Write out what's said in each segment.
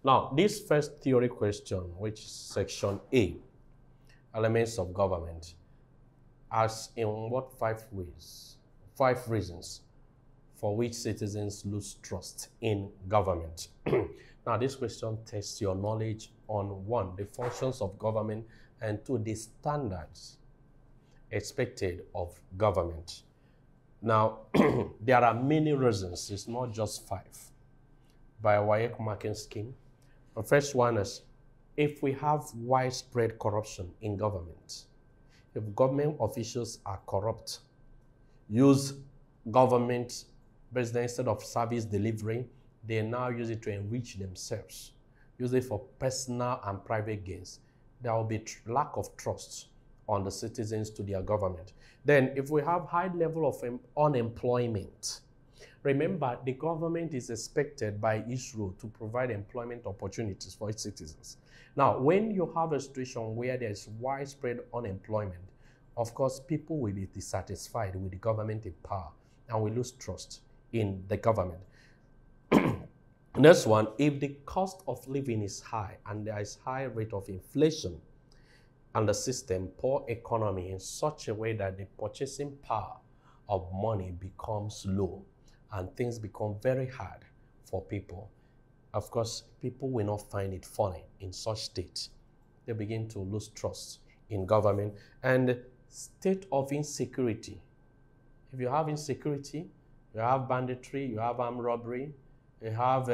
Now, this first theory question, which is section A, elements of government, as in what 5 ways, 5 reasons for which citizens lose trust in government. Now, this question tests your knowledge on 1, the functions of government, and 2, the standards expected of government. Now, there are many reasons. It's not just 5. By a Waec marking scheme. The first one is if we have widespread corruption in government, if government officials are corrupt, use government business instead of service delivery, they now use it to enrich themselves, use it for personal and private gains, there will be lack of trust on the citizens to their government. Then if we have high level of unemployment, remember, the government is expected by its rule to provide employment opportunities for its citizens. Now, when you have a situation where there is widespread unemployment, of course, people will be dissatisfied with the government in power and will lose trust in the government. Next one, if the cost of living is high and there is high rate of inflation and the system, poor economy in such a way that the purchasing power of money becomes low, and things become very hard for people. Of course, people will not find it funny in such state. They begin to lose trust in government. And state of insecurity. If you have insecurity, you have banditry, you have armed robbery, you have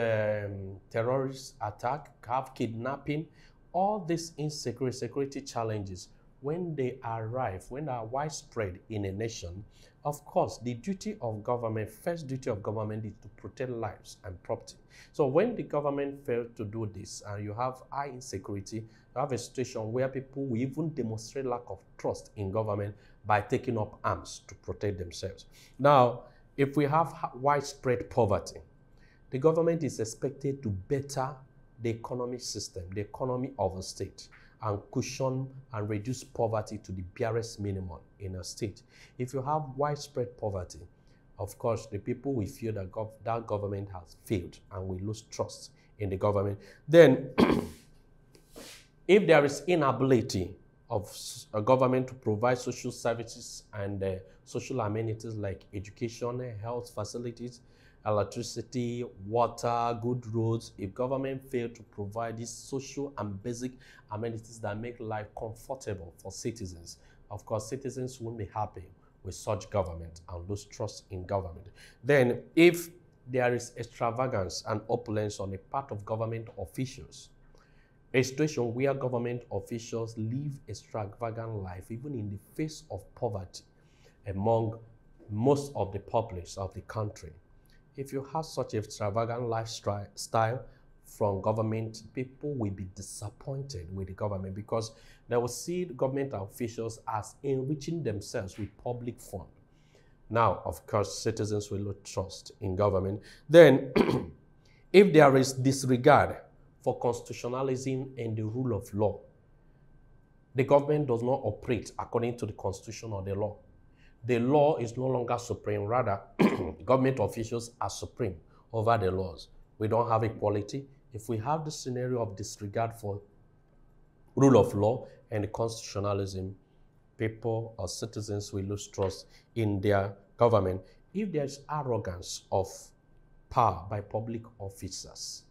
terrorist attack, you have kidnapping, all these security challenges, when they arrive, when they are widespread in a nation, of course, the duty of government, first duty of government is to protect lives and property. So when the government fails to do this and you have high insecurity, you have a situation where people will even demonstrate lack of trust in government by taking up arms to protect themselves. Now, if we have widespread poverty, the government is expected to better the economic system, the economy of a state, and cushion and reduce poverty to the barest minimum in a state. If you have widespread poverty, of course, the people will feel that that government has failed and will lose trust in the government. Then, if there is inability of a government to provide social services and social amenities like education, health facilities, electricity, water, good roads, if government fail to provide these social and basic amenities that make life comfortable for citizens, of course, citizens won't be happy with such government and lose trust in government. Then, if there is extravagance and opulence on the part of government officials, a situation where government officials live extravagant life, even in the face of poverty among most of the populace of the country, if you have such extravagant lifestyle from government, people will be disappointed with the government because they will see the government officials as enriching themselves with public fund. Now, of course, citizens will lose trust in government. Then, if there is disregard for constitutionalism and the rule of law, the government does not operate according to the constitution or the law. The law is no longer supreme. Rather, government officials are supreme over the laws. We don't have equality. If we have the scenario of disregard for rule of law and constitutionalism, people or citizens will lose trust in their government. If there's arrogance of power by public officers,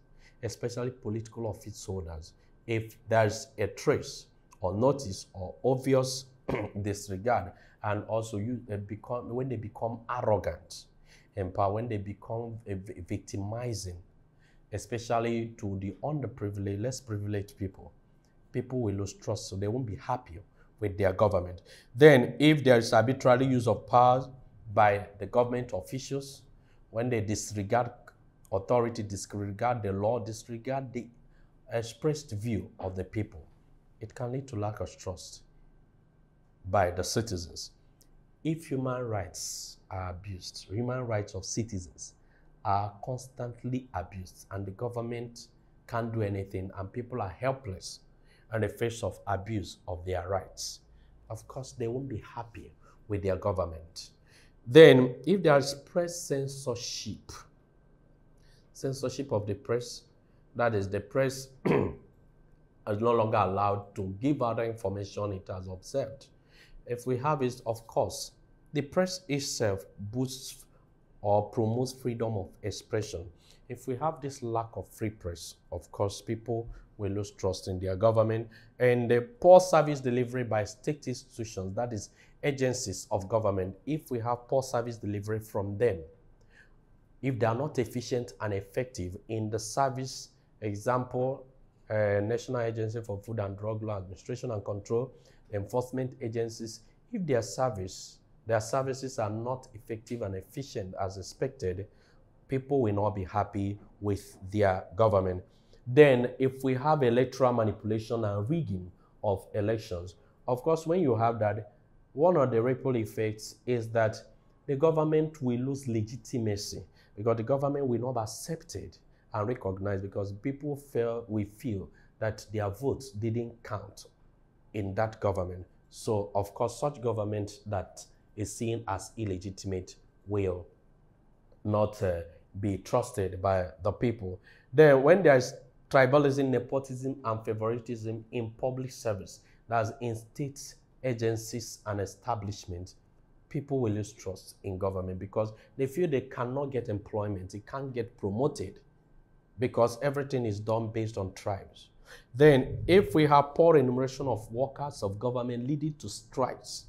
especially political office holders, if there's a trace or notice or obvious disregard, and also when they become arrogant in power, when they become victimizing, especially to the underprivileged, less privileged people, people will lose trust, so they won't be happy with their government. Then, if there is arbitrary use of power by the government officials, when they disregard authority, disregard the law, disregard the expressed view of the people, it can lead to lack of trust by the citizens. If human rights are abused, human rights of citizens are constantly abused, and the government can't do anything, and people are helpless in the face of abuse of their rights, of course, they won't be happy with their government. Then, if there is press censorship of the press, That is, the press is no longer allowed to give out the information it has observed. If we have it, of course, the press itself boosts or promotes freedom of expression. If we have this lack of free press, of course, people will lose trust in their government, and the poor service delivery by state institutions, that is, agencies of government. If we have poor service delivery from them, if they are not efficient and effective in the service, example, National Agency for Food and Drug Law Administration and Control, enforcement agencies, if their services are not effective and efficient as expected, people will not be happy with their government. Then, if we have electoral manipulation and rigging of elections, of course, when you have that, one of the ripple effects is that the government will lose legitimacy because the government will not be accepted and recognized because people feel that their votes didn't count in that government. So, of course, such government that is seen as illegitimate will not be trusted by the people. Then, when there is tribalism, nepotism, and favoritism in public service, that's in state agencies and establishments, people will lose trust in government because they feel they cannot get employment, they can't get promoted because everything is done based on tribes. Then, if we have poor remuneration of workers of government leading to strikes,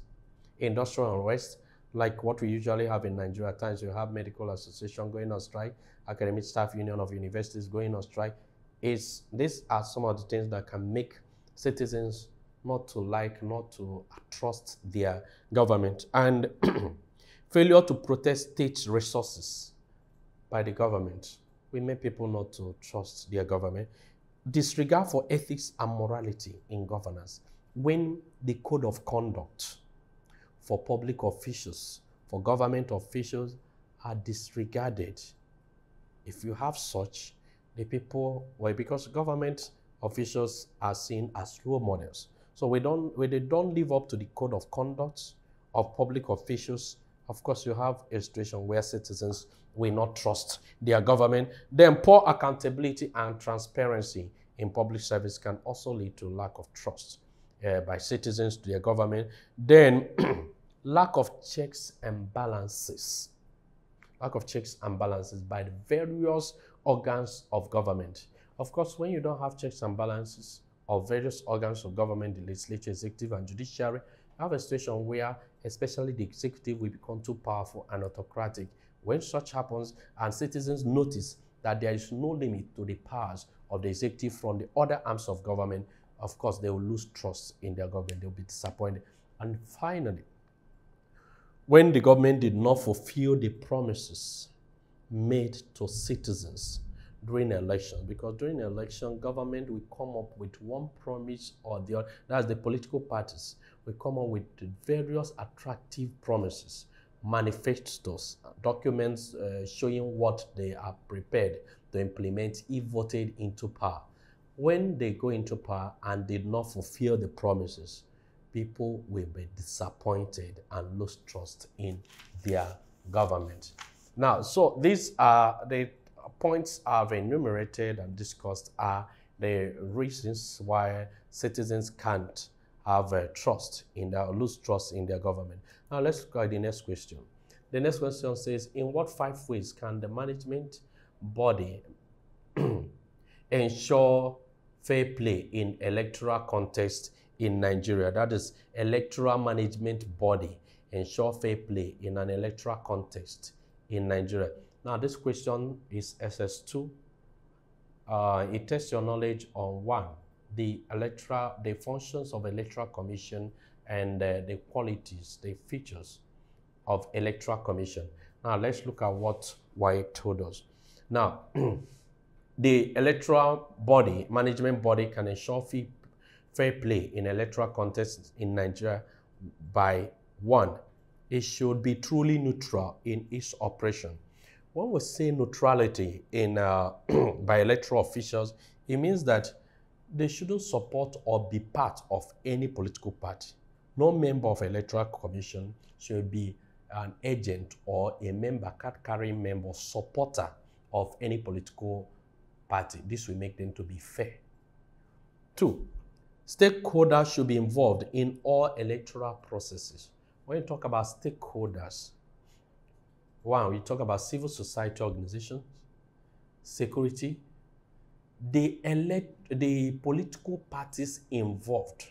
industrial unrest, like what we usually have in Nigeria, at times you have medical association going on strike, academic staff union of universities going on strike. These are some of the things that can make citizens not to trust their government. And failure to protect state resources by the government will make people not to trust their government. Disregard for ethics and morality in governance. When the code of conduct for public officials, for government officials are disregarded, if you have such, the people, well, because government officials are seen as role models. So when they don't live up to the code of conduct of public officials, of course, you have a situation where citizens will not trust their government. Then poor accountability and transparency in public service can also lead to lack of trust by citizens to their government. Then lack of checks and balances. Lack of checks and balances by the various organs of government. Of course, when you don't have checks and balances of various organs of government, the legislature, executive, and judiciary, you have a situation where especially the executive will become too powerful and autocratic. When such happens and citizens notice that there is no limit to the powers of the executive from the other arms of government, of course, they will lose trust in their government. They will be disappointed. And finally, when the government did not fulfill the promises made to citizens during elections, because during election, government will come up with one promise or the other. That's the political parties will come up with various attractive promises, manifestos, documents showing what they are prepared to implement if voted into power. When they go into power and did not fulfill the promises, people will be disappointed and lose trust in their government. Now, so these are the points I've enumerated and discussed are the reasons why citizens can't have trust in their, lose trust in their government. Now, let's look at the next question. The next question says, in what 5 ways can the management body ensure fair play in electoral contest in Nigeria? That is, electoral management body ensure fair play in an electoral contest in Nigeria. Now, this question is SS2. It tests your knowledge on 1, the functions of electoral commission and the qualities, the features of electoral commission. Now, let's look at what Waec told us. Now, the electoral body, management body, can ensure fair play in electoral contests in Nigeria by 1, it should be truly neutral in its operation. When we say neutrality in by electoral officials, it means that they shouldn't support or be part of any political party. No member of electoral commission should be an agent or a member, card-carrying member, supporter of any political party. This will make them to be fair. 2, stakeholders should be involved in all electoral processes. When you talk about stakeholders, 1, we talk about civil society organizations, security, the political parties involved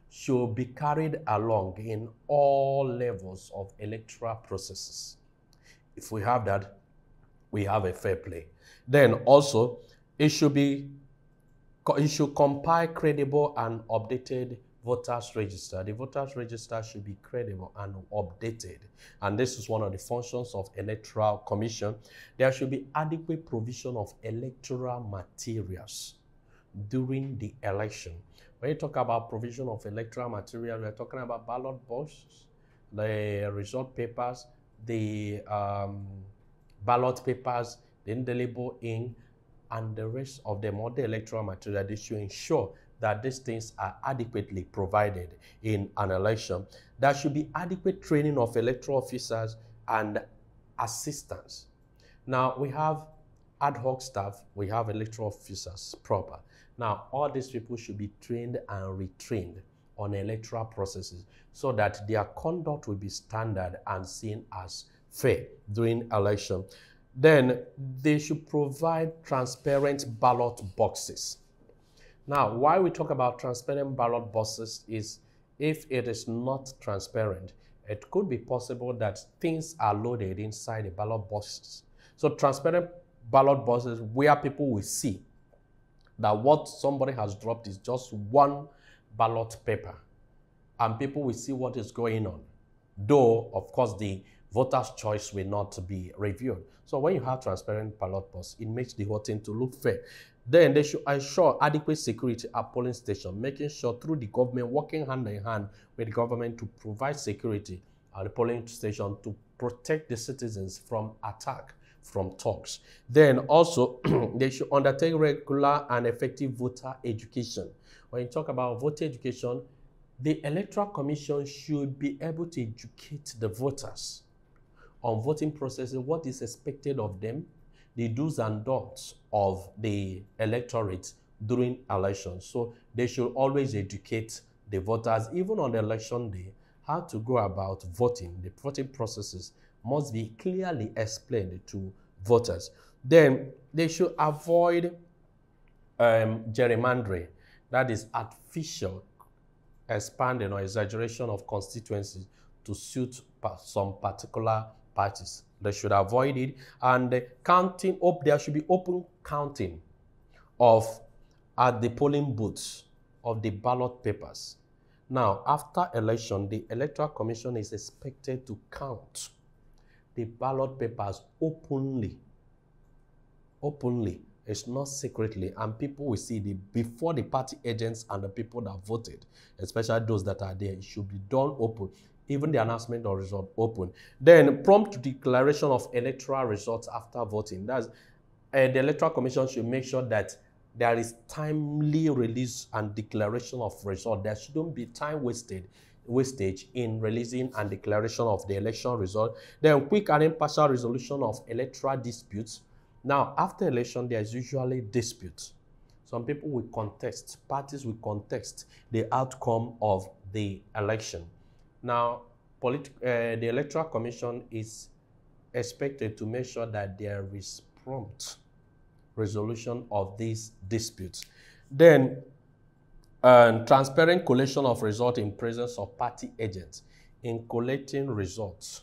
should be carried along in all levels of electoral processes. If we have that, we have a fair play. Then also, it should compile credible and updated voters register. The voters register should be credible and updated. And this is one of the functions of Electoral Commission. There should be adequate provision of electoral materials during the election. When you talk about provision of electoral material, we're talking about ballot boxes, the result papers, the ballot papers, the indelible ink, and the rest of them, all the electoral material. They should ensure that these things are adequately provided in an election. There should be adequate training of electoral officers and assistants. Now, we have ad hoc staff, we have electoral officers proper. Now, all these people should be trained and retrained on electoral processes so that their conduct will be standard and seen as fair during election. Then they should provide transparent ballot boxes. Now, why we talk about transparent ballot boxes is if it is not transparent, it could be possible that things are loaded inside the ballot boxes. So transparent ballot boxes where people will see that what somebody has dropped is just one ballot paper, and people will see what is going on. Though, of course, the voter's choice will not be reviewed. So when you have transparent ballot box, it makes the whole thing to look fair. Then they should ensure adequate security at polling stations, making sure through the government, working hand in hand with the government to provide security at the polling station to protect the citizens from attack from thugs. Then also, they should undertake regular and effective voter education. When you talk about voter education, the Electoral Commission should be able to educate the voters on voting processes, what is expected of them, the do's and don'ts of the electorate during elections. So they should always educate the voters, even on the election day, how to go about voting. The voting processes must be clearly explained to voters. Then they should avoid gerrymandering, that is artificial expanding or exaggeration of constituencies to suit some particular parties. They should avoid it. And the counting up, there should be open counting at the polling booths of the ballot papers. Now, after election, the Electoral Commission is expected to count the ballot papers openly. It's not secretly, and people will see before the party agents and the people that voted, especially those that are there. It should be done open. Even the announcement of result open. Then prompt declaration of electoral results after voting. That's the Electoral Commission should make sure that there is timely release and declaration of result. There shouldn't be time wastage in releasing and declaration of the election result. Then quick and impartial resolution of electoral disputes. Now, after election, there is usually disputes. Some people will contest, parties will contest the outcome of the election. Now, the Electoral Commission is expected to make sure that there is prompt resolution of these disputes. Then, transparent collation of results in presence of party agents. In collecting results,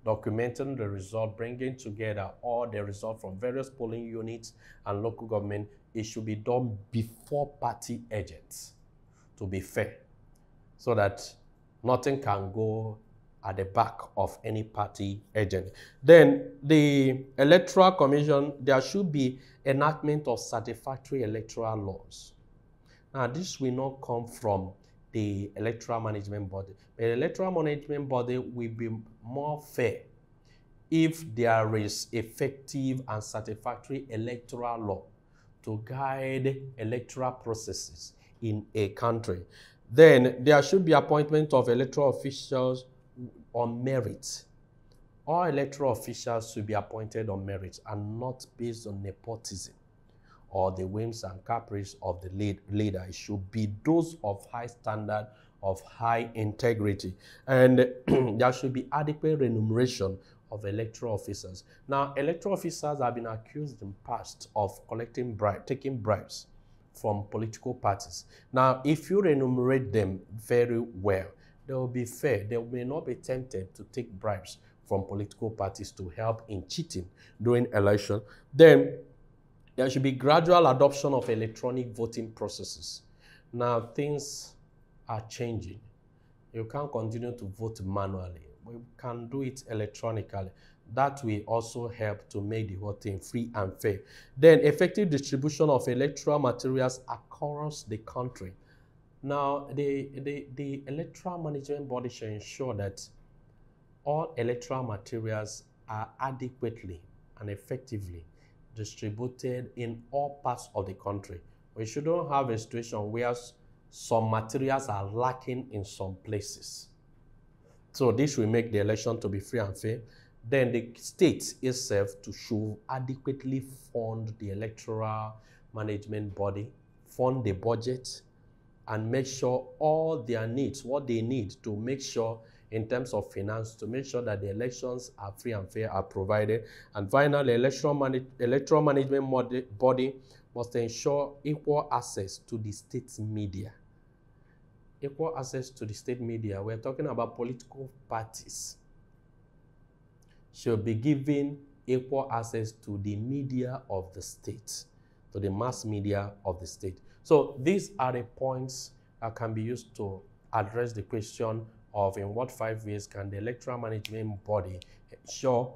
documenting the result, bringing together all the results from various polling units and local government, it should be done before party agents to be fair, so that nothing can go at the back of any party agent. Then the Electoral Commission, there should be enactment of satisfactory electoral laws. Now, this will not come from the Electoral Management Body. The Electoral Management Body will be more fair if there is effective and satisfactory electoral law to guide electoral processes in a country. Then there should be appointment of electoral officials on merit. All electoral officials should be appointed on merit and not based on nepotism. or the whims and caprice of the leader. It should be those of high standard, of high integrity. And there should be adequate remuneration of electoral officers. Now, electoral officers have been accused in the past of taking bribes from political parties. Now, if you remunerate them very well, they will be fair. They may not be tempted to take bribes from political parties to help in cheating during election. Then there should be gradual adoption of electronic voting processes. Now, things are changing. You can't continue to vote manually. We can do it electronically. That will also help to make the whole thing free and fair. Then effective distribution of electoral materials across the country. Now, the electoral management body should ensure that all electoral materials are adequately and effectively distributed in all parts of the country. We shouldn't have a situation where some materials are lacking in some places. So this will make the election to be free and fair. Then the state itself should adequately fund the electoral management body, fund the budget, and make sure all their needs, what they need to make sure in terms of finance, to make sure that the elections are free and fair, are provided. And finally, electoral management body must ensure equal access to the state media. Equal access to the state media. We're talking about political parties should be given equal access to the media of the state, to the mass media of the state. So these are the points that can be used to address the question of in what 5 ways can the electoral management body ensure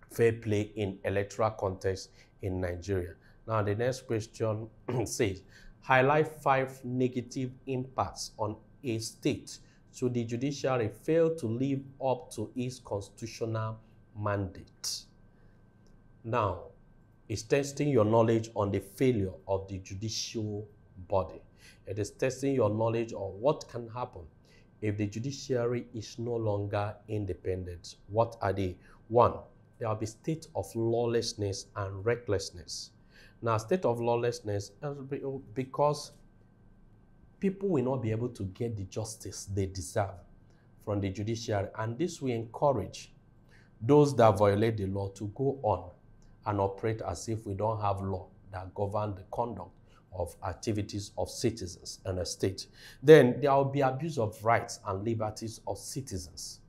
fair play in electoral context in Nigeria. Now the next question says, highlight 5 negative impacts on a state should the judiciary fail to live up to its constitutional mandate. Now, it's testing your knowledge on the failure of the judicial body. It is testing your knowledge on what can happen if the judiciary is no longer independent. What are they? 1, there will be state of lawlessness and recklessness. Now, state of lawlessness because people will not be able to get the justice they deserve from the judiciary, and this will encourage those that violate the law to go on and operate as if we don't have law that govern the conduct of activities of citizens in a state. Then there will be abuse of rights and liberties of citizens,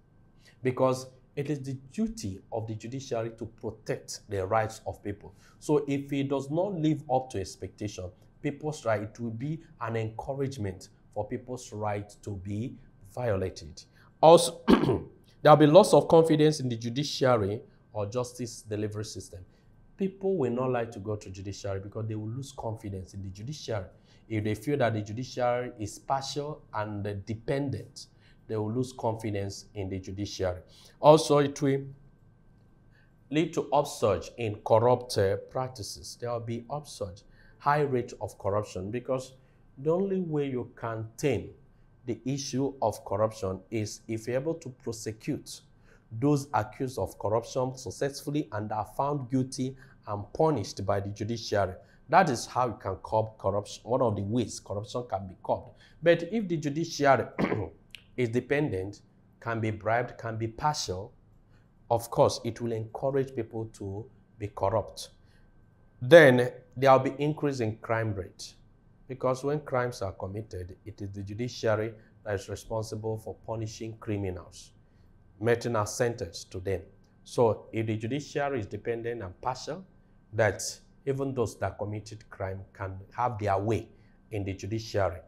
because it is the duty of the judiciary to protect the rights of people. So if it does not live up to expectation, people's right, it will be an encouragement for people's right to be violated. Also, there will be loss of confidence in the judiciary or justice delivery system. People will not like to go to judiciary because they will lose confidence in the judiciary. If they feel that the judiciary is partial and dependent, they will lose confidence in the judiciary. Also, it will lead to upsurge in corrupt practices. There will be upsurge, high rate of corruption, because the only way you can tame the issue of corruption is if you're able to prosecute those accused of corruption successfully and are found guilty and punished by the judiciary. That is how you can curb corruption, one of the ways corruption can be curbed. But if the judiciary is dependent, can be bribed, can be partial, of course, it will encourage people to be corrupt. Then there will be increase in crime rate, because when crimes are committed, it is the judiciary that is responsible for punishing criminals, meting a sentence to them. So if the judiciary is dependent and partial, that even those that committed crime can have their way in the judiciary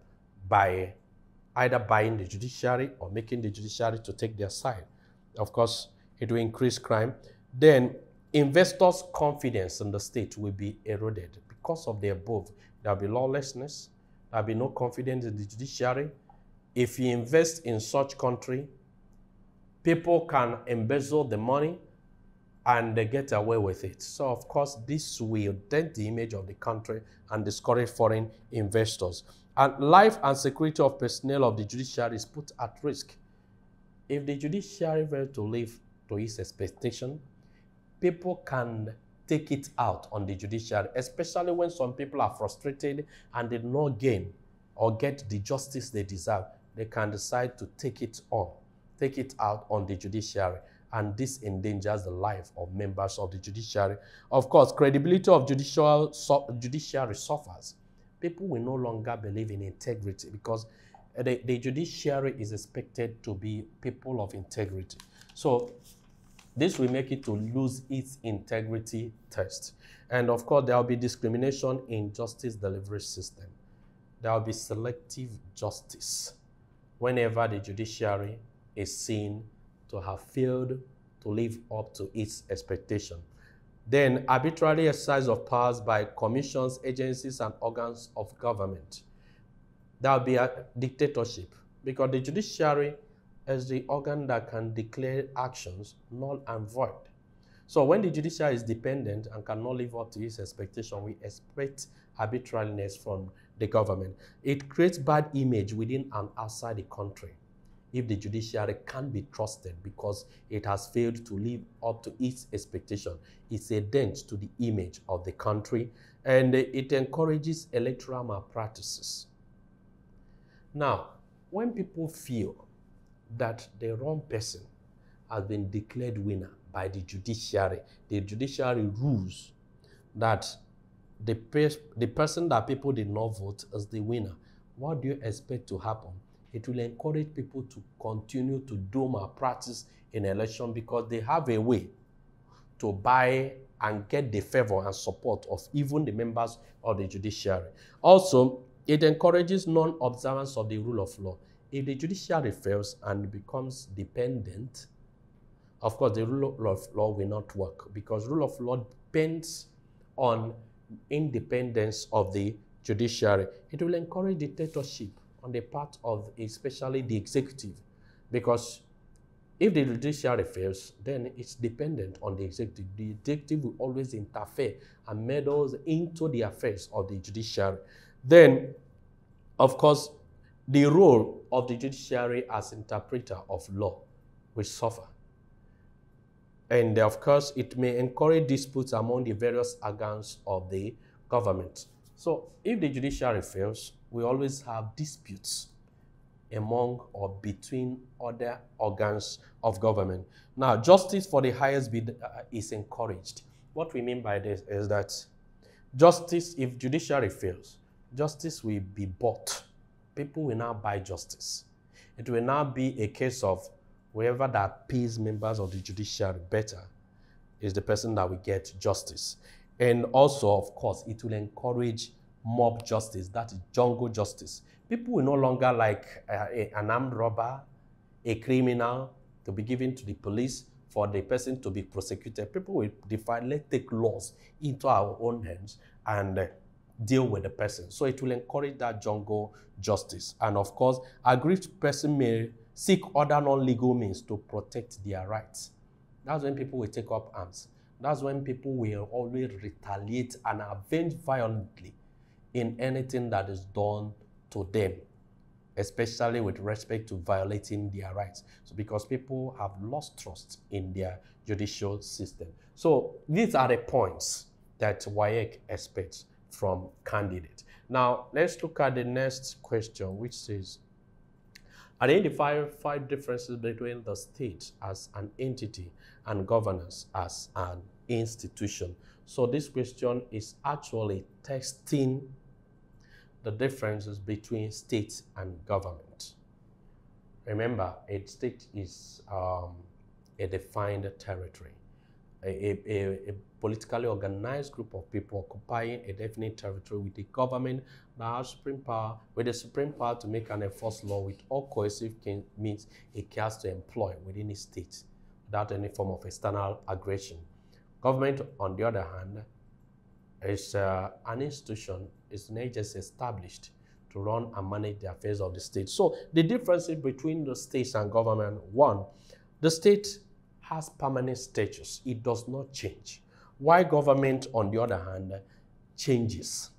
by either buying the judiciary or making the judiciary to take their side. Of course, it will increase crime. Then investors' confidence in the state will be eroded. Because of the above, there will be lawlessness, there will be no confidence in the judiciary. If you invest in such country, people can embezzle the money and they get away with it. So, of course, this will dent the image of the country and discourage foreign investors. And life and security of personnel of the judiciary is put at risk. If the judiciary were to live to its expectation, people can take it out on the judiciary, especially when some people are frustrated and did not gain or get the justice they deserve. They can decide to take it out on the judiciary, and this endangers the life of members of the judiciary. Of course, credibility of judiciary suffers. People will no longer believe in integrity because the judiciary is expected to be people of integrity. So this will make it to lose its integrity test. And of course, there will be discrimination in justice delivery system. There will be selective justice whenever the judiciary is seen to have failed to live up to its expectation. Then arbitrary exercise of powers by commissions, agencies, and organs of government. There will be a dictatorship because the judiciary is the organ that can declare actions null and void. So when the judiciary is dependent and cannot live up to its expectation, we expect arbitrariness from the government. It creates bad image within and outside the country if the judiciary can't be trusted because it has failed to live up to its expectation. It's a dent to the image of the country, and it encourages electoral malpractices. Now, when people feel that the wrong person has been declared winner by the judiciary rules that the person that people did not vote as the winner, what do you expect to happen? It will encourage people to continue to do malpractice in election because they have a way to buy and get the favor and support of even the members of the judiciary. Also, it encourages non-observance of the rule of law. If the judiciary fails and becomes dependent, of course, the rule of law will not work because rule of law depends on independence of the judiciary. It will encourage dictatorship on the part of especially the executive, because if the judiciary fails, then it's dependent on the executive. The executive will always interfere and meddle into the affairs of the judiciary. Then, of course, the role of the judiciary as interpreter of law will suffer. And of course, it may encourage disputes among the various organs of the government. So if the judiciary fails, we always have disputes among or between other organs of government. Now, justice for the highest bid is encouraged. What we mean by this is that justice, if judiciary fails, justice will be bought. People will now buy justice. It will now be a case of whoever that pays members of the judiciary better is the person that will get justice. And also, of course, it will encourage mob justice, that is jungle justice. People will no longer like an armed robber, a criminal to be given to the police for the person to be prosecuted. People will define, let's take laws into our own hands and deal with the person. So it will encourage that jungle justice. And of course, a aggrieved person may seek other non-legal means to protect their rights. That's when people will take up arms. That's when people will always retaliate and avenge violently in anything that is done to them, especially with respect to violating their rights. So because people have lost trust in their judicial system. So these are the points that Waec expects from candidates. Now, let's look at the next question, which says, identify 5 differences between the state as an entity and governance as an institution. So this question is actually testing the differences between state and government. Remember, a state is a defined territory, a politically organized group of people occupying a definite territory with a government that has supreme power, with the supreme power to make and enforce law with all coercive means it cares to employ within its state without any form of external aggression. Government, on the other hand, is an institution, is an agency established to run and manage the affairs of the state. So the differences between the states and government: 1, the state has permanent status. It does not change. While government, on the other hand, changes.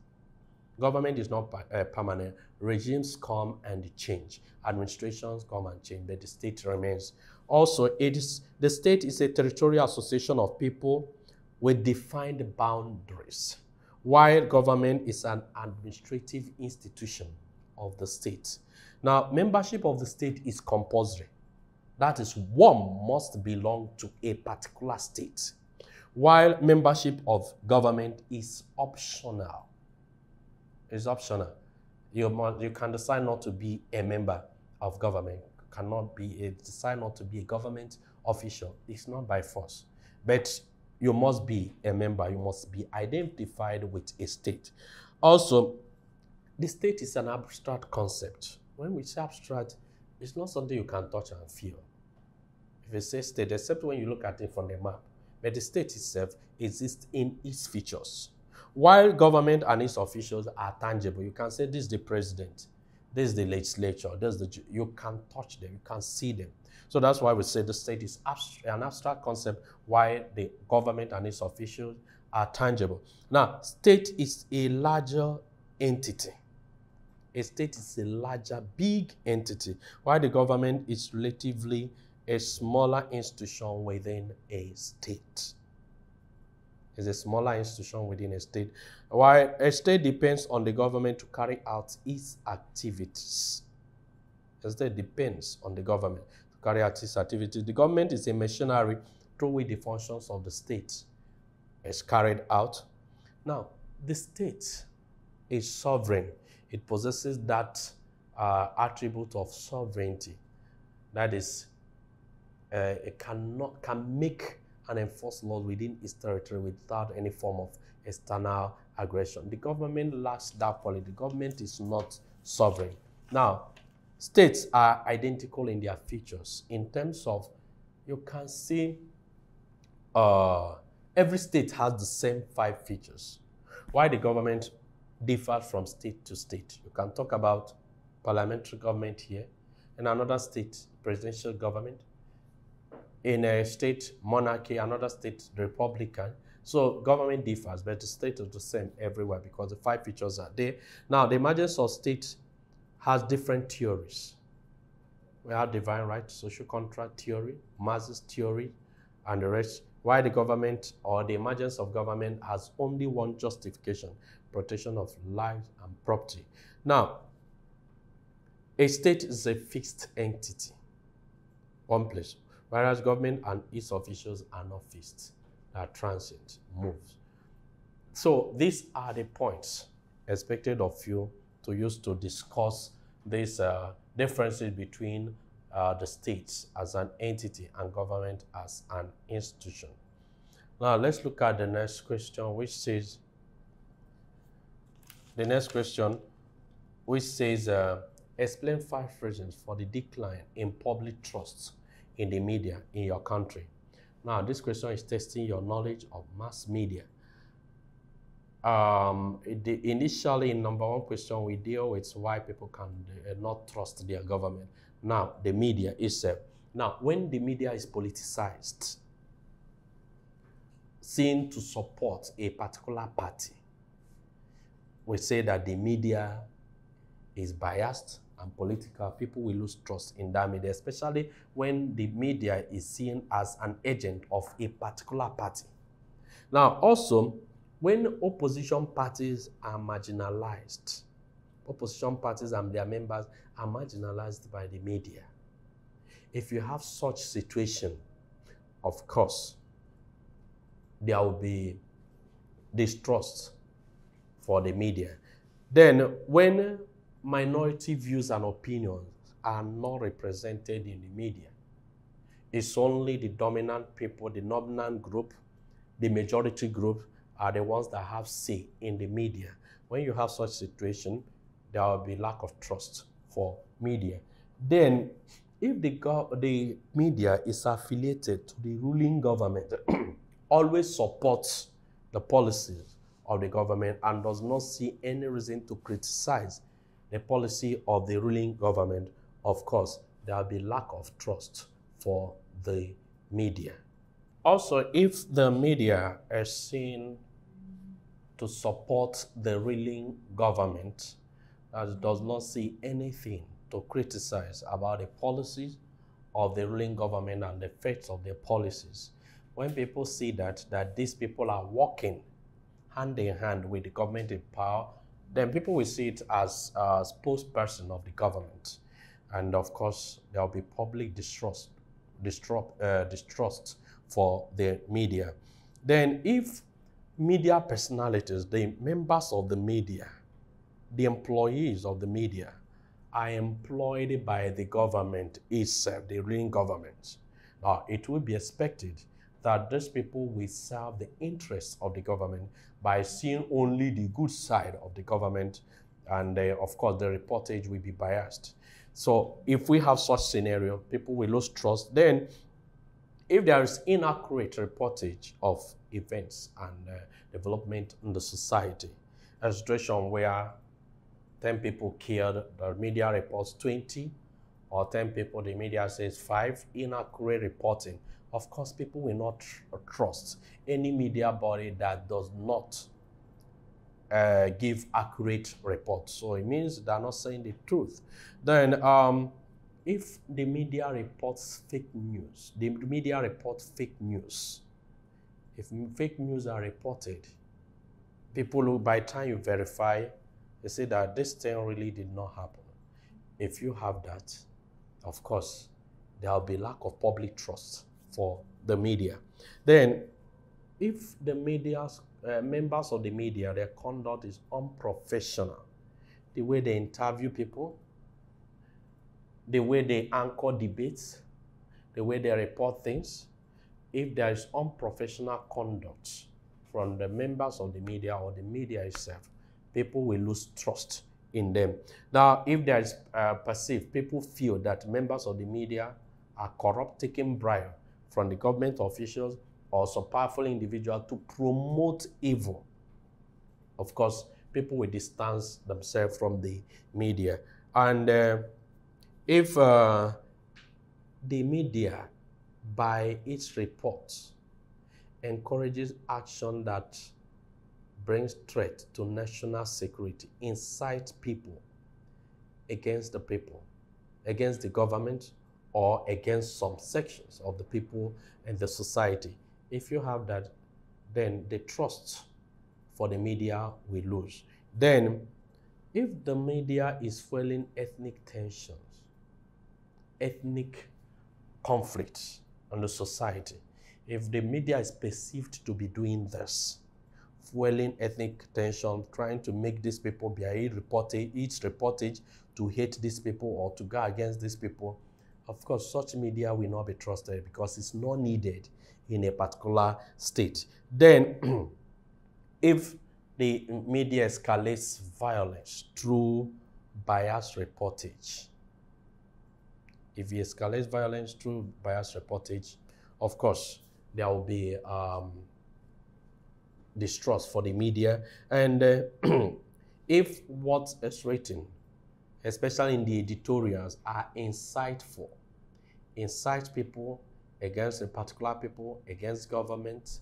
Government is not permanent. Regimes come and change. Administrations come and change, but the state remains. Also, the state is a territorial association of people with defined boundaries, while government is an administrative institution of the state. Now, membership of the state is compulsory. That is, one must belong to a particular state, while membership of government is optional. It's optional. You can decide not to be a member of government. Decide not to be a government official. It's not by force. But you must be a member. You must be identified with a state. Also, the state is an abstract concept. When we say abstract, it's not something you can touch and feel. If you say state, except when you look at it from the map, but the state itself exists in its features. While government and its officials are tangible, you can say this is the president, this is the legislature, you can touch them, you can see them. So that's why we say the state is an abstract concept, while the government and its officials are tangible. Now, state is a larger entity. A state is a larger, big entity, while the government is relatively a smaller institution within a state. It's a smaller institution within a state. While a state depends on the government to carry out its activities. A state depends on the government to carry out its activities. The government is a machinery through which the functions of the state is carried out. Now, the state is sovereign. It possesses that attribute of sovereignty. That is, it can make and enforce laws within its territory without any form of external aggression. The government lacks that quality. The government is not sovereign. Now, states are identical in their features. In terms of, you can see every state has the same 5 features. Why the government differs from state to state. You can talk about parliamentary government here. In another state, presidential government. In a state, monarchy, another state, republican. So government differs, but the state is the same everywhere because the 5 features are there. Now, the emergence of state has different theories. We have divine right, social contract theory, Marxist theory, and the rest. Why the government or the emergence of government has only one justification: protection of life and property. Now, a state is a fixed entity, one place, whereas government and its officials are not fixed, they are transient, moves. So these are the points expected of you to use to discuss these differences between the states as an entity and government as an institution. Now let's look at the next question, which says, explain 5 reasons for the decline in public trust in the media in your country. Now, this question is testing your knowledge of mass media. Initially, in number 1 question, we deal with why people can not trust their government. Now, the media itself. Now, when the media is politicized, seen to support a particular party, we say that the media is biased and political. People will lose trust in that media, especially when the media is seen as an agent of a particular party. Now, also, when opposition parties are marginalized, opposition parties and their members are marginalized by the media. If you have such situation, of course, there will be distrust for the media. Then, when minority views and opinions are not represented in the media, it's only the dominant people, the dominant group, the majority group are the ones that have say in the media. When you have such situation, there will be lack of trust for media. Then, if the media is affiliated to the ruling government, always supports the policies of the government and does not see any reason to criticize the policy of the ruling government, of course, there will be lack of trust for the media. Also, if the media is seen to support the ruling government that does not see anything to criticize about the policies of the ruling government and the effects of their policies, When people see that these people are working hand in hand with the government in power, then people will see it as a spokesperson of the government. And of course, there will be public distrust for the media. Then if media personalities, the members of the media, the employees of the media are employed by the government itself, the ruling government, it will be expected that these people will serve the interests of the government by seeing only the good side of the government, and of course the reportage will be biased. So if we have such scenario, people will lose trust. Then if there is inaccurate reportage of events and development in the society, a situation where 10 people killed, the media reports 20, or 10 people, the media says 5, inaccurate reporting. Of course, people will not trust any media body that does not give accurate reports. So it means they're not saying the truth. Then if the media reports fake news, the media reports fake news. If fake news are reported, people who, by the time you verify, they say that this thing really did not happen. If you have that, of course, there will be lack of public trust for the media. Then, if the media's members of the media, their conduct is unprofessional, the way they interview people, the way they anchor debates, the way they report things, if there is unprofessional conduct from the members of the media or the media itself, people will lose trust in them. Now, if there is perceived, people feel that members of the media are corrupt, taking bribe from the government officials or some powerful individual to promote evil, of course, people will distance themselves from the media. And if the media, by its reports, encourages action that brings threat to national security, incites people, against the government, or against some sections of the people and the society. If you have that, then the trust for the media will lose. Then, if the media is fueling ethnic tensions, ethnic conflicts in the society, if the media is perceived to be doing this, fueling ethnic tension, trying to make these people be each reportage to hate these people or to go against these people, of course, such media will not be trusted because it's not needed in a particular state. Then, if the media escalates violence through biased reportage, if it escalates violence through biased reportage, of course, there will be distrust for the media. And if what is written, especially in the editorials, are insightful, incite people against a particular people, against government,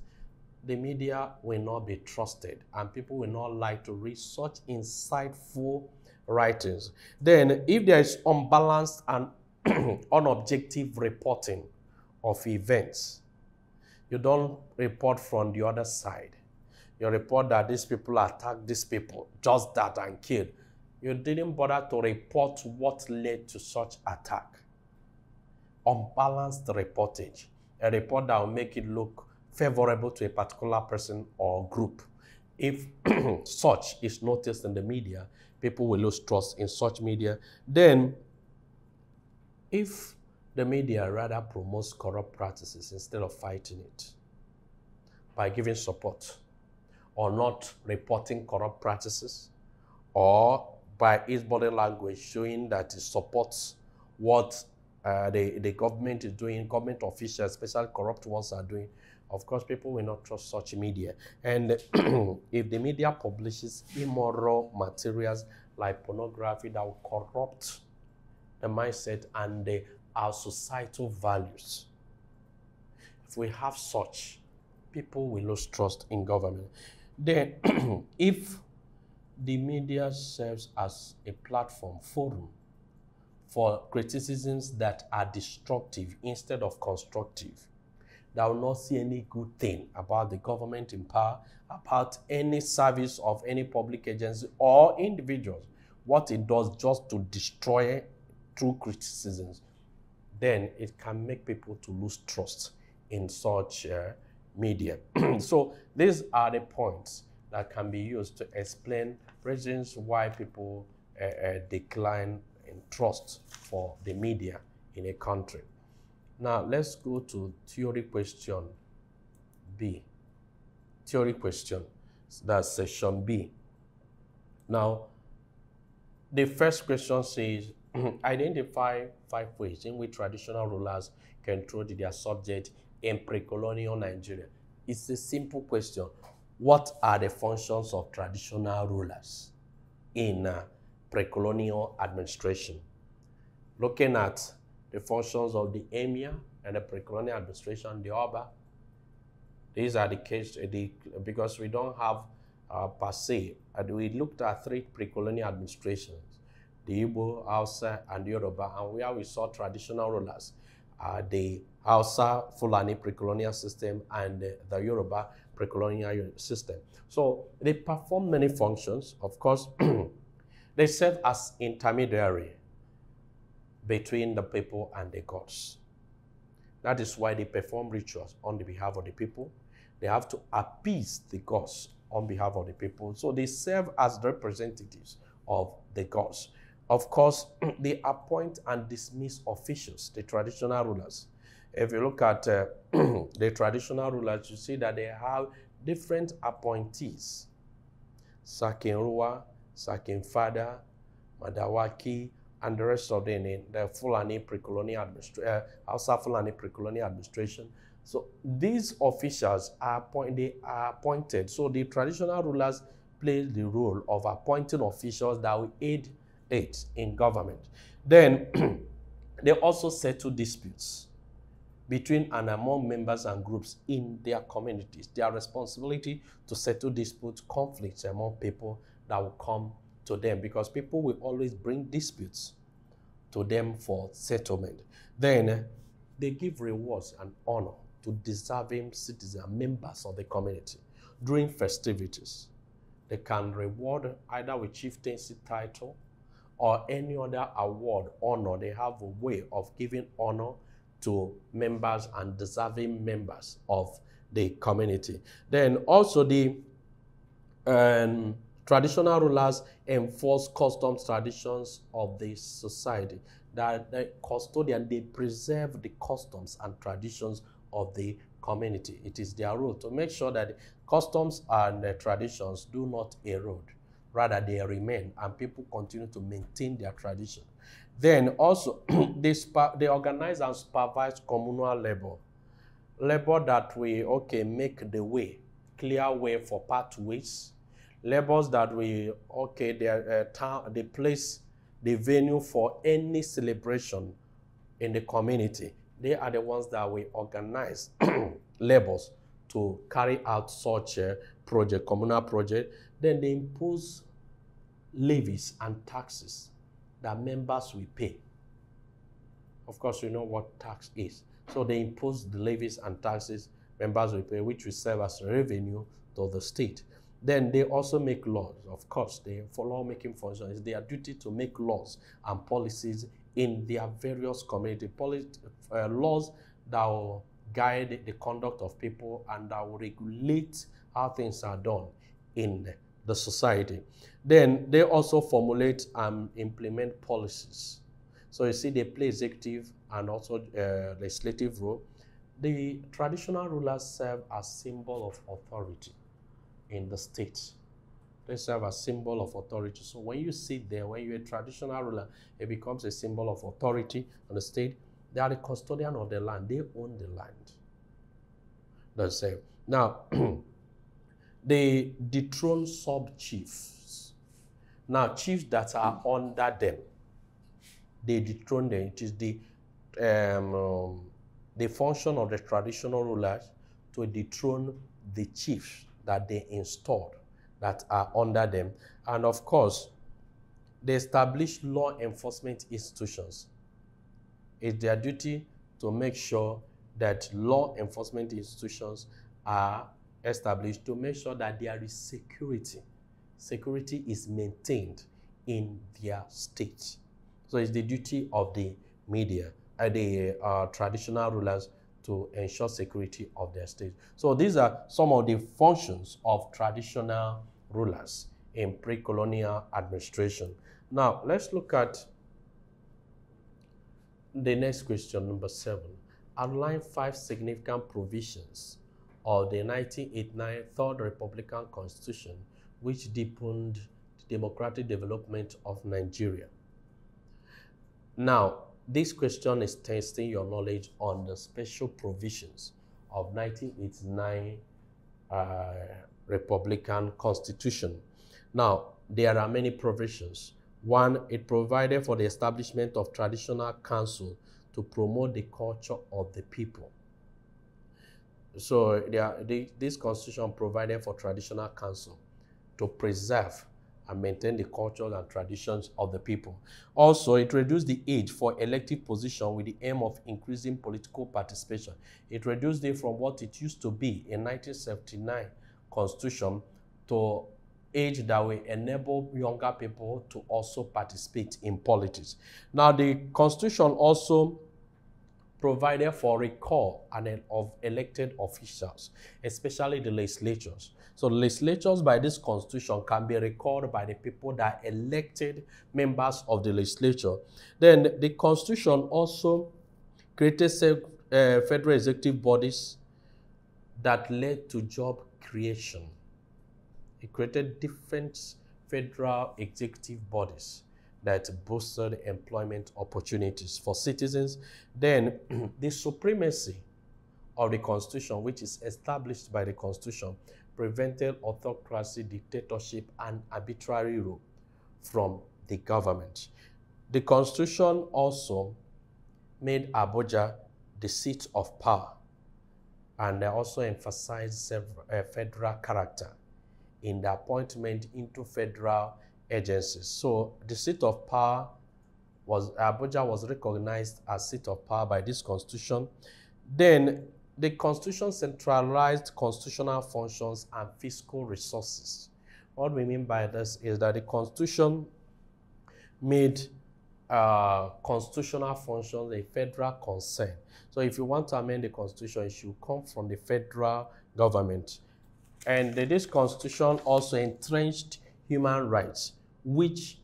the media will not be trusted and people will not like to read such insightful writings. Then, if there is unbalanced and unobjective reporting of events, you don't report from the other side. You report that these people attacked these people, just that, and killed. You didn't bother to report what led to such attack. Unbalanced reportage, a report that will make it look favorable to a particular person or group. If such is noticed in the media, people will lose trust in such media. Then, if the media rather promotes corrupt practices instead of fighting it by giving support, or not reporting corrupt practices, or by its body language showing that it supports what the government is doing, government officials, especially corrupt ones, are doing, of course, people will not trust such media. And if the media publishes immoral materials like pornography that will corrupt the mindset and our societal values, if we have such, people will lose trust in government. Then, if the media serves as a platform, forum, for criticisms that are destructive instead of constructive, that will not see any good thing about the government in power, about any service of any public agency or individuals. What it does just to destroy through criticisms, then it can make people to lose trust in such media. So these are the points that can be used to explain reasons why people decline in trust for the media in a country. Now let's go to theory question B. Theory question, that's section B. Now, the first question says, identify 5 ways in which traditional rulers controlled their subject in pre-colonial Nigeria. It's a simple question. What are the functions of traditional rulers in pre-colonial administration? Looking at the functions of the emir and the pre-colonial administration, the Oba. These are the case, because we don't have per se, we looked at 3 pre-colonial administrations, the Igbo, Hausa, and Yoruba, and where we saw traditional rulers, the Hausa Fulani pre-colonial system and the Yoruba pre-colonial system. So they perform many functions. Of course, they serve as intermediary between the people and the gods. That is why they perform rituals on the behalf of the people. They have to appease the gods on behalf of the people. So they serve as representatives of the gods. Of course, they appoint and dismiss officials, the traditional rulers. If you look at the traditional rulers, you see that they have different appointees. Sakinruwa, Sakinfada, Madawaki, and the rest of them in the Fulani pre-colonial administration, Hausa Fulani pre-colonial administration. So these officials are appointed. So the traditional rulers play the role of appointing officials that will aid it in government. Then they also settle disputes between and among members and groups in their communities. Their responsibility to settle disputes, conflicts among people that will come to them, because people will always bring disputes to them for settlement. Then they give rewards and honor to deserving citizens, members of the community. During festivities, they can reward either with chieftaincy title or any other award, honor. They have a way of giving honor to members and deserving members of the community. Then also the traditional rulers enforce customs, traditions of the society. That the custodian, they preserve the customs and traditions of the community. It is their role to make sure that customs and traditions do not erode. Rather, they remain and people continue to maintain their tradition. Then also, they organize and supervise communal labor. Labor that will, make the way, clear way for pathways. Labors that will, they place the venue for any celebration in the community. They are the ones that will organize labors to carry out such a project, communal project. Then they impose levies and taxes that members will pay. Of course, you know what tax is. So they impose the levies and taxes members will pay, which will serve as revenue to the state. Then they also make laws. Of course, for lawmaking functions, it's their duty to make laws and policies in their various community laws that will guide the conduct of people and that will regulate how things are done in the society. Then they also formulate and implement policies. So you see, they play executive and also legislative role. The traditional rulers serve as symbol of authority in the state. They serve as symbol of authority. So when you sit there, when you're a traditional ruler, it becomes a symbol of authority in the state. They are the custodian of the land. They own the land. That's it. Now, they dethrone sub-chiefs. Now, chiefs that are under them, they dethrone them. It is the function of the traditional rulers to dethrone the chiefs that they installed that are under them. And of course, they establish law enforcement institutions. It's their duty to make sure that law enforcement institutions are established to make sure that there is security. Security is maintained in their state. So it's the duty of the media, the traditional rulers to ensure security of their state. So these are some of the functions of traditional rulers in pre-colonial administration. Now, let's look at the next question, number 7. Outline 5 significant provisions of the 1989 Third Republican Constitution which deepened the democratic development of Nigeria. Now, this question is testing your knowledge on the special provisions of 1989 Republican Constitution. Now, there are many provisions. 1, it provided for the establishment of traditional council to promote the culture of the people. So this constitution provided for traditional council to preserve and maintain the culture and traditions of the people. Also, it reduced the age for elective position with the aim of increasing political participation. It reduced it from what it used to be in 1979 constitution to age that will enable younger people to also participate in politics. Now, the constitution also provided for recall of elected officials, especially the legislatures. So legislatures by this constitution can be recalled by the people that elected members of the legislature. Then the constitution also created federal executive bodies that led to job creation. It created different federal executive bodies that boosted employment opportunities for citizens. Then the supremacy of the Constitution, which is established by the Constitution, prevented autocracy, dictatorship, and arbitrary rule from the government. The Constitution also made Abuja the seat of power, and they also emphasized federal character in the appointment into federal agencies. So the seat of power Abuja was recognized as seat of power by this constitution. Then the constitution centralized constitutional functions and fiscal resources. What we mean by this is that the constitution made constitutional functions a federal concern. So if you want to amend the constitution, it should come from the federal government. And this constitution also entrenched human rights, which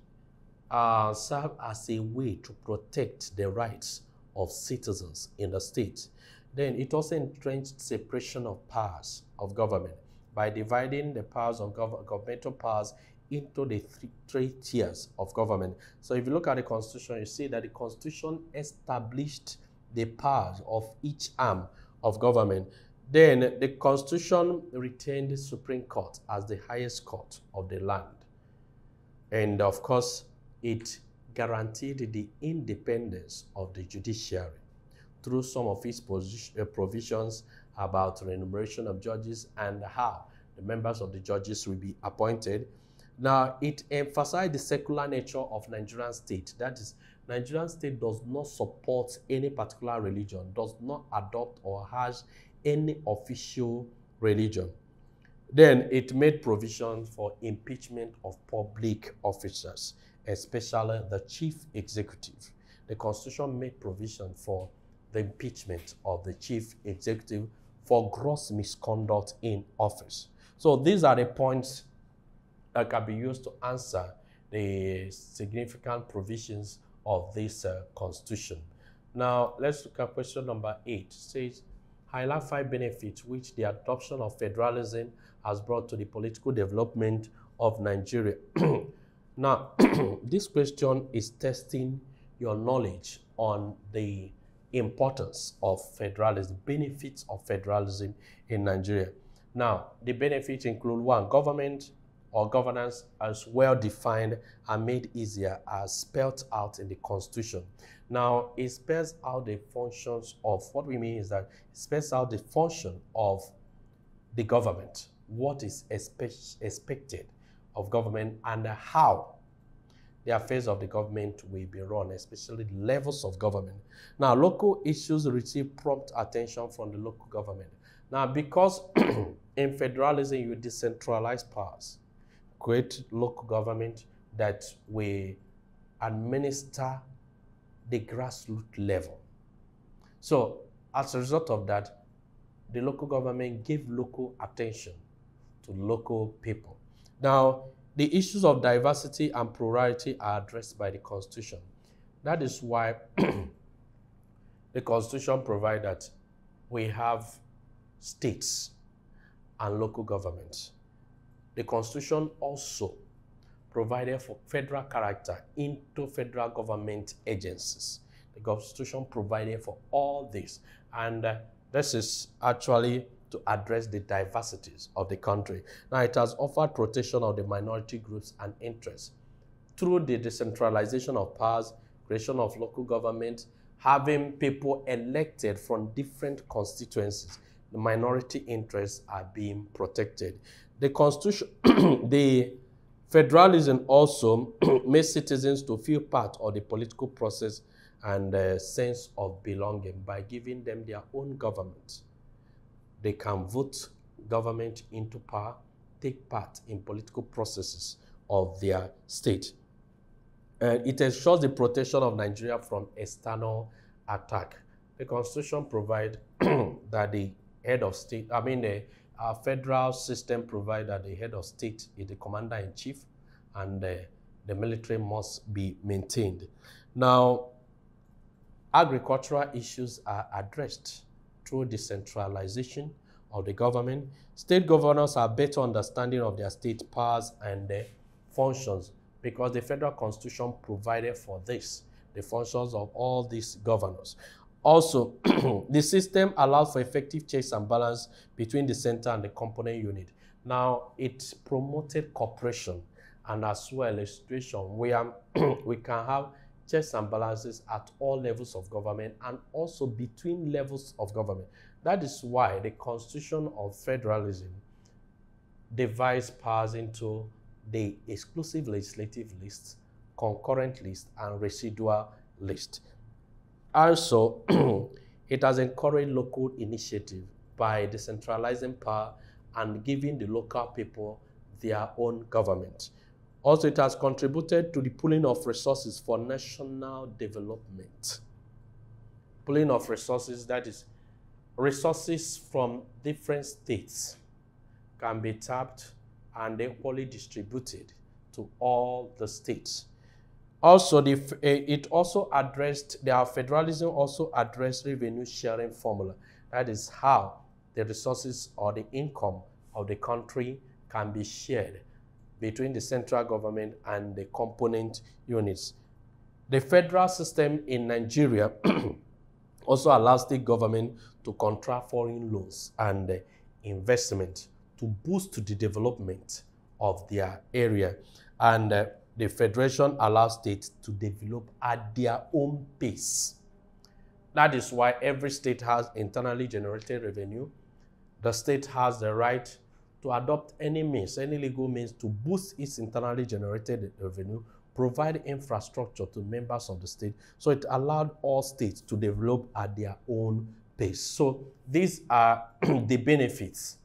serve as a way to protect the rights of citizens in the state. Then it also entrenched separation of powers of government by dividing the powers of governmental powers into the three tiers of government. So if you look at the Constitution, you see that the Constitution established the powers of each arm of government. Then the Constitution retained the Supreme Court as the highest court of the land. And of course, it guaranteed the independence of the judiciary through some of its provisions about remuneration of judges and how the members of the judges will be appointed. Now, it emphasized the secular nature of Nigerian state. That is, Nigerian state does not support any particular religion, does not adopt or has any official religion. Then it made provision for impeachment of public officers, especially the chief executive. The Constitution made provision for the impeachment of the chief executive for gross misconduct in office. So these are the points that can be used to answer the significant provisions of this Constitution. Now, let's look at question number 8. It says, highlight 5 benefits which the adoption of federalism has brought to the political development of Nigeria. Now, this question is testing your knowledge on the importance of federalism, benefits of federalism in Nigeria. Now, the benefits include 1, government or governance as well defined and made easier as spelled out in the Constitution. Now, it spells out the functions of, what we mean is that it spells out the function of the government, what is expected of government and how the affairs of the government will be run, especially the levels of government. Now, local issues receive prompt attention from the local government. Now, because in federalism, you decentralize powers, create local government that will administer the grassroots level. So, as a result of that, the local government gave local attention to local people. Now, the issues of diversity and plurality are addressed by the Constitution. That is why the Constitution provides that we have states and local governments. The Constitution also provided for federal character into federal government agencies. The Constitution provided for all this, and this is actually to address the diversities of the country. Now, it has offered protection of the minority groups and interests through the decentralization of powers, creation of local government, having people elected from different constituencies. The minority interests are being protected. The Constitution, the federalism also makes citizens to feel part of the political process and a sense of belonging by giving them their own government. They can vote government into power, take part in political processes of their state. And it ensures the protection of Nigeria from external attack. The Constitution provides that the head of state, our federal system provides that the head of state is the commander-in-chief, and the military must be maintained. Now, agricultural issues are addressed through decentralization of the government. State governors have better understanding of their state powers and their functions, because the federal constitution provided for this, the functions of all these governors. Also, the system allows for effective checks and balance between the center and the component unit. Now, it promoted cooperation and as well a situation where we can have checks and balances at all levels of government and also between levels of government. That is why the Constitution of Federalism divides powers into the exclusive legislative list, concurrent list, and residual list. Also, it has encouraged local initiative by decentralizing power and giving the local people their own government. Also, it has contributed to the pooling of resources for national development. Pooling of resources, that is, resources from different states can be tapped and equally distributed to all the states. Also, it also addressed, their federalism also addressed revenue sharing formula. That is how the resources or the income of the country can be shared between the central government and the component units. The federal system in Nigeria also allows state government to contract foreign loans and investment to boost the development of their area. And the federation allows states to develop at their own pace. That is why every state has internally generated revenue. The state has the right to adopt any means, any legal means to boost its internally generated revenue, provide infrastructure to members of the state. So it allowed all states to develop at their own pace. So these are the benefits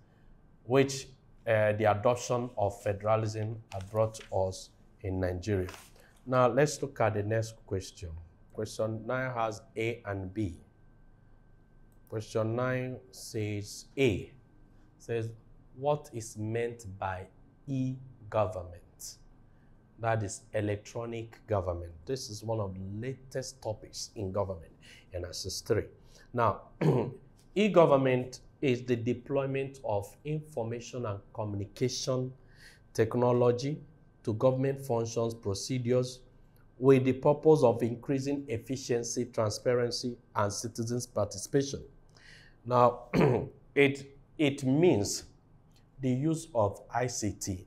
which the adoption of federalism have brought us in Nigeria. Now let's look at the next question. Question 9 has A and B. Question 9 says A, says, what is meant by e-government? That is electronic government. This is one of the latest topics in government in SS3. Now, e-government is the deployment of information and communication technology to government functions, procedures, with the purpose of increasing efficiency, transparency, and citizens' participation. Now, it means the use of ICT,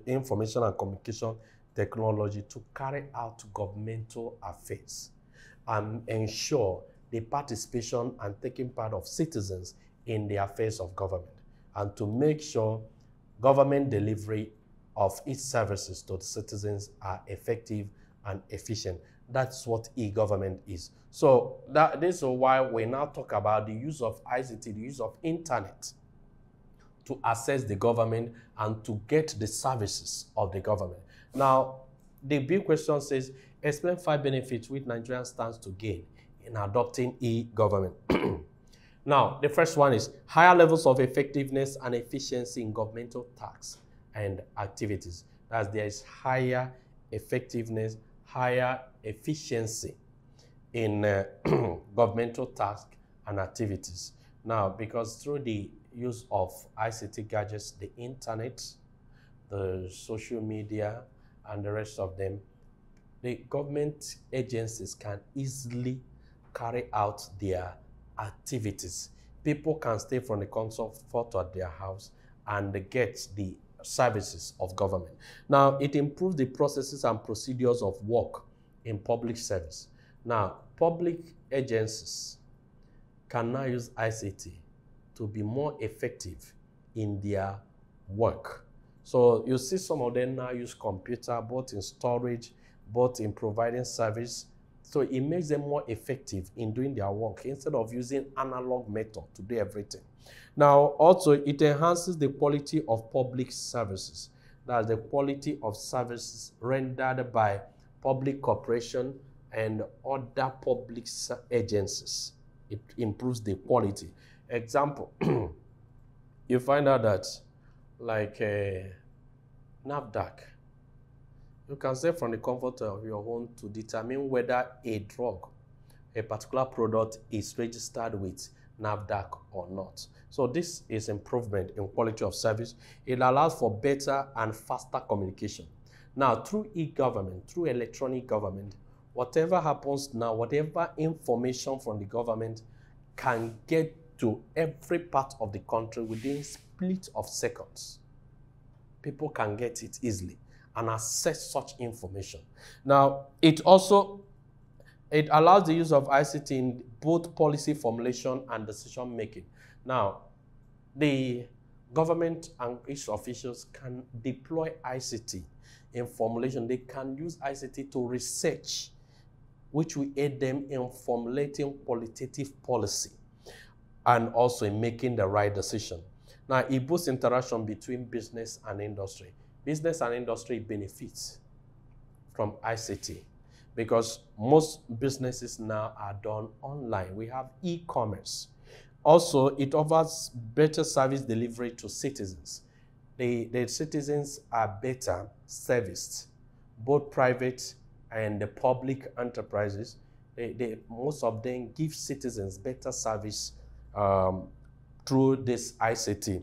information and communication technology, to carry out governmental affairs and ensure the participation and taking part of citizens in the affairs of government, and to make sure government delivery of its services to the citizens are effective and efficient. That's what e-government is. So this is why we now talk about the use of ICT, the use of internet to access the government and to get the services of the government. Now, the big question says, explain 5 benefits which Nigeria stands to gain in adopting e-government. Now, the first one is higher levels of effectiveness and efficiency in governmental tasks and activities. There is higher effectiveness, higher efficiency in governmental tasks and activities. Now, because through the use of ICT gadgets, the internet, the social media, and the rest of them, the government agencies can easily carry out their activities. People can stay from the comfort of their house and get the services of government. Now, it improves the processes and procedures of work in public service. Now, public agencies can now use ICT to be more effective in their work. So you see some of them now use computer, both in storage, both in providing service. So it makes them more effective in doing their work instead of using analog method to do everything. Now, also, it enhances the quality of public services. That's the quality of services rendered by public corporation and other public agencies. It improves the quality. Example, you find out that like NAFDAC, you can say from the comfort of your home to determine whether a drug, a particular product is registered with NAFDAC or not. So this is improvement in quality of service. It allows for better and faster communication. Now, through e-government, through electronic government, whatever happens now, whatever information from the government can get to every part of the country within a split of seconds. People can get it easily and access such information. Now, it allows the use of ICT in both policy formulation and decision making. Now, the government and its officials can deploy ICT in formulation. They can use ICT to research, which will aid them in formulating qualitative policy and also in making the right decision. Now, it boosts interaction between business and industry. Business and industry benefits from ICT because most businesses now are done online. We have e-commerce. Also, it offers better service delivery to citizens. The citizens are better serviced, both private and the public enterprises. Most of them give citizens better service through this ICT.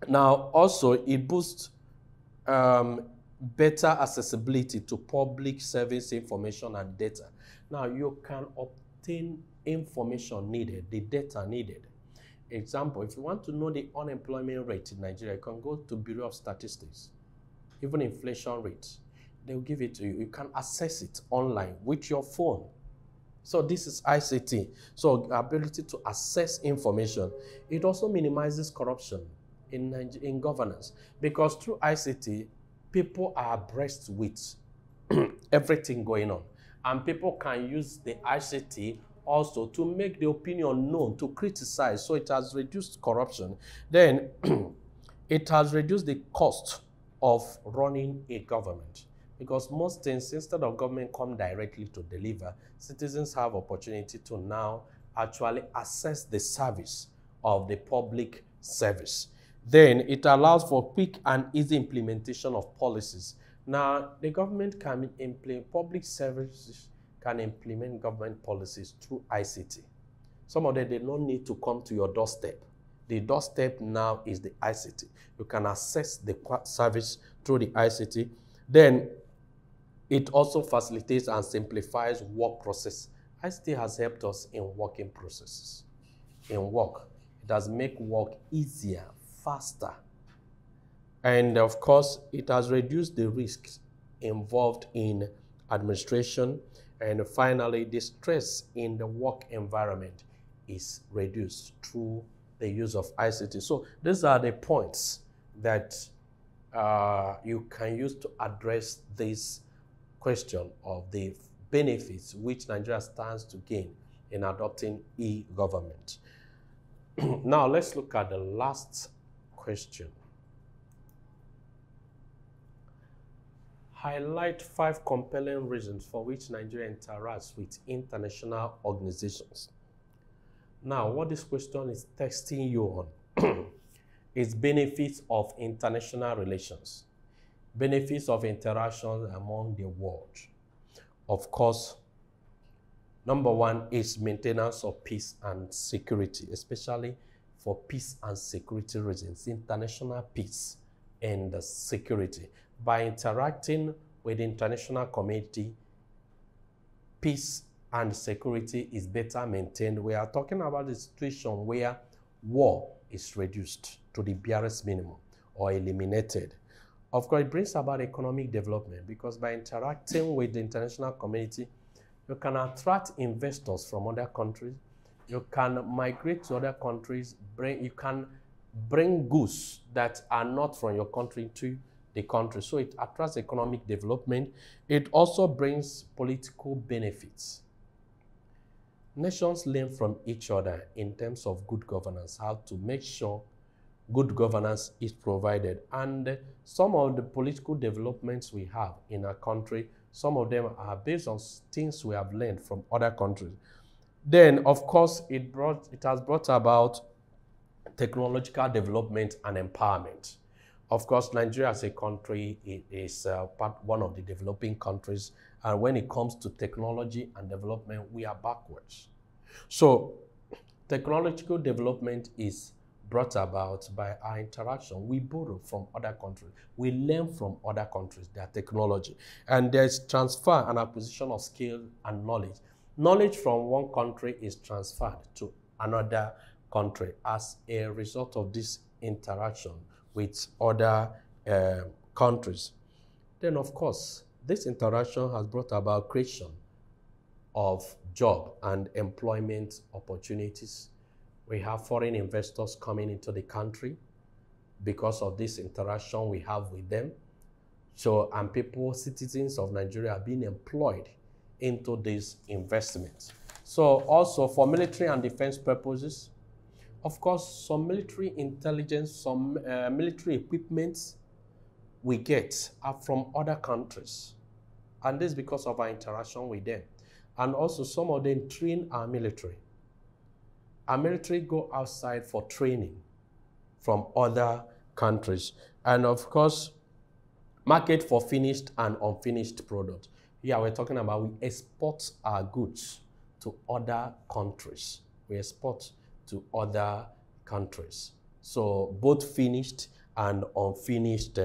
Now, also, it boosts better accessibility to public service information and data. Now, you can obtain information needed, the data needed. Example, if you want to know the unemployment rate in Nigeria, you can go to Bureau of Statistics, even inflation rate. They'll give it to you. You can access it online with your phone. So this is ICT. So ability to access information. It also minimizes corruption in governance because through ICT, people are abreast with everything going on. And people can use the ICT also to make the opinion known, to criticize. So it has reduced corruption. Then it has reduced the cost of running a government. Because most things, instead of government come directly to deliver, citizens have opportunity to now actually access the service of the public service. Then it allows for quick and easy implementation of policies. Now, the government can implement, public services can implement government policies through ICT. Some of them, they don't need to come to your doorstep. The doorstep now is the ICT. You can access the service through the ICT. Then it also facilitates and simplifies work process. ICT has helped us in working processes. In work, it has made work easier, faster. And of course, it has reduced the risks involved in administration. And finally, the stress in the work environment is reduced through the use of ICT. So these are the points that you can use to address this question of the benefits which Nigeria stands to gain in adopting e-government. Now let's look at the last question. Highlight 5 compelling reasons for which Nigeria interacts with international organizations. Now, what this question is testing you on is benefits of international relations, benefits of interactions among the world. Of course, number 1 is maintenance of peace and security, especially for peace and security reasons, international peace and security. By interacting with the international community, peace and security is better maintained. We are talking about a situation where war is reduced to the barest minimum or eliminated. Of course, it brings about economic development because by interacting with the international community, you can attract investors from other countries. You can migrate to other countries. You can bring goods that are not from your country to the country. So it attracts economic development. It also brings political benefits. Nations learn from each other in terms of good governance, how to make sure good governance is provided. And some of the political developments we have in our country, some of them are based on things we have learned from other countries. Then, of course, it has brought about technological development and empowerment. Of course, Nigeria as a country is one of the developing countries. And when it comes to technology and development, we are backwards. So technological development is brought about by our interaction. We borrow from other countries. We learn from other countries, their technology. And there's transfer and acquisition of skill and knowledge. Knowledge from one country is transferred to another country as a result of this interaction with other countries. Then, of course, this interaction has brought about creation of job and employment opportunities. We have foreign investors coming into the country because of this interaction we have with them. So, and people, citizens of Nigeria are being employed into these investments. So also for military and defense purposes, of course, some military intelligence, some military equipment we get are from other countries. And this is because of our interaction with them. And also some of them train our military. Our military go outside for training from other countries. And of course, market for finished and unfinished products. Here we're talking about we export our goods to other countries. We export to other countries. So both finished and unfinished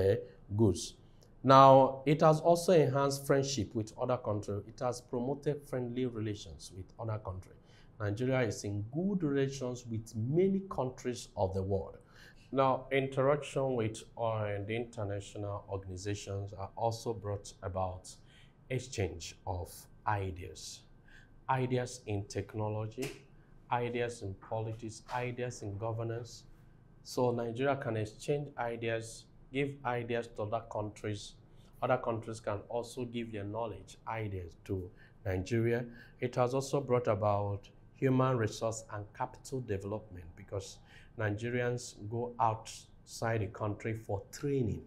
goods. Now, it has also enhanced friendship with other countries. It has promoted friendly relations with other countries. Nigeria is in good relations with many countries of the world. Now, interaction with the international organizations are also brought about exchange of ideas. Ideas in technology, ideas in politics, ideas in governance. So Nigeria can exchange ideas, give ideas to other countries. Other countries can also give their knowledge, ideas to Nigeria. It has also brought about human resource and capital development because Nigerians go outside the country for training.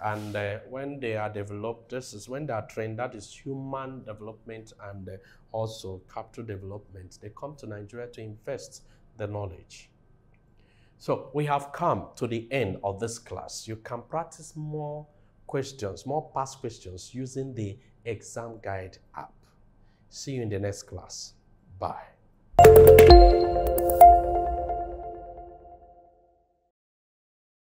And when they are developed, this is when they are trained, that is human development and also capital development. They come to Nigeria to invest the knowledge. So we have come to the end of this class. You can practice more questions, more past questions using the exam guide app. See you in the next class. Bye.